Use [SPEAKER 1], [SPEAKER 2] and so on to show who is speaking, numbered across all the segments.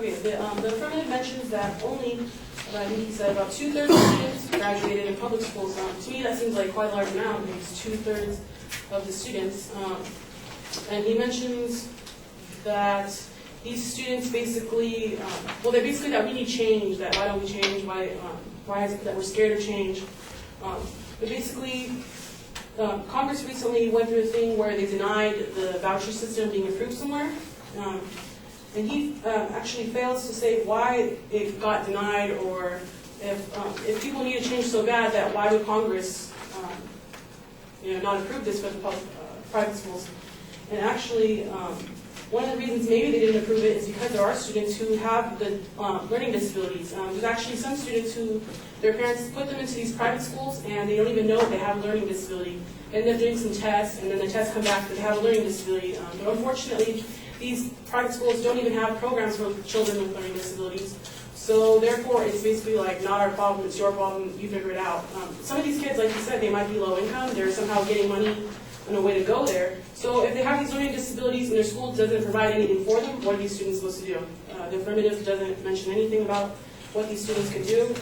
[SPEAKER 1] Okay, the affirmative mentions that only, I think he said about 2/3 of students graduated in public schools. To me, that seems like quite a large amount, because 2/3 of the students. And he mentions that these students basically, they're basically that we need change, that why don't we change, why is it that we're scared of change. But basically, Congress recently went through a thing where they denied the voucher system being approved somewhere. And he actually fails to say why it got denied, or if people need to change so bad, that why would Congress not approve this for the private schools. And actually, one of the reasons maybe they didn't approve it is because there are students who have the learning disabilities. There's actually some students who their parents put them into these private schools and they don't even know they have a learning disability. They end up doing some tests, and then the tests come back that they have a learning disability. But unfortunately, these private schools don't even have programs for children with learning disabilities. So therefore, it's basically like, not our problem, it's your problem, you figure it out. Some of these kids, like you said, they might be low income, they're somehow getting money and a way to go there. So if they have these learning disabilities and their school doesn't provide anything for them, what are these students supposed to do? The affirmative doesn't mention anything about what these students could do,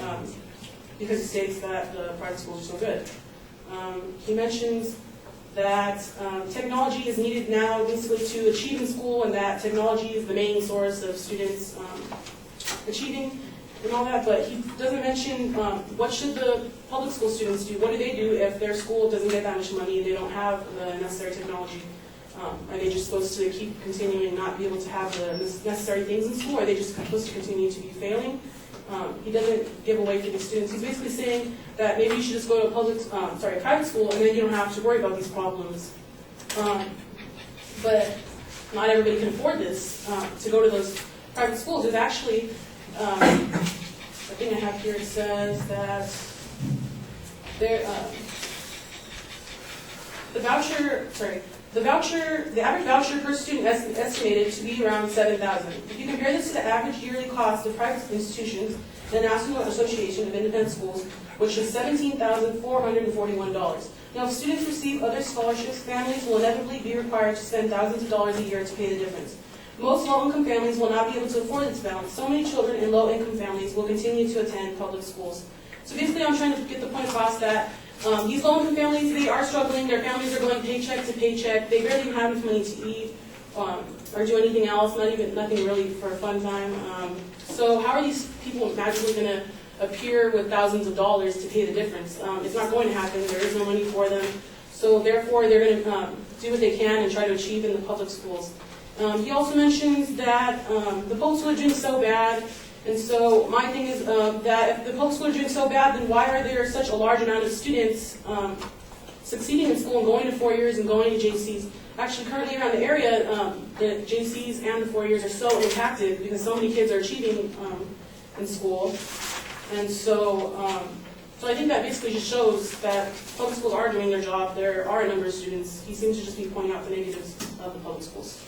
[SPEAKER 1] because it states that the private schools are so good. He mentions that technology is needed now basically to achieve in school, and that technology is the main source of students achieving and all that, but he doesn't mention what should the public school students do. What do they do if their school doesn't get that much money and they don't have the necessary technology? Are they just supposed to keep continuing not be able to have the necessary things in school, or are they just supposed to continue to be failing? He doesn't give away for the students. He's basically saying that maybe you should just go to a private school, and then you don't have to worry about these problems. But not everybody can afford this, to go to those private schools. There's actually, the thing I have here, it says that the average voucher per student is estimated to be around $7,000. If you compare this to the average yearly cost of private institutions, the National Association of Independent Schools, which is $17,441. Now, if students receive other scholarships, families will inevitably be required to spend thousands of dollars a year to pay the difference. Most low-income families will not be able to afford this balance. So many children in low-income families will continue to attend public schools. So basically, I'm trying to get the point across that these low-income families, they are struggling. Their families are going paycheck to paycheck. They barely even have enough money to eat or do anything else, nothing really for a fun time. So how are these people magically going to appear with thousands of dollars to pay the difference? It's not going to happen. There is no money for them. So therefore, they're going to do what they can and try to achieve in the public schools. He also mentions that the public schools are doing so bad, and so my thing is that if the public schools are doing so bad, then why are there such a large amount of students succeeding in school and going to 4 years and going to JCs? Actually, currently around the area, the JCs and the 4 years are so impacted because so many kids are achieving in school. And so I think that basically just shows that public schools are doing their job. There are a number of students. He seems to just be pointing out the negatives of the public schools.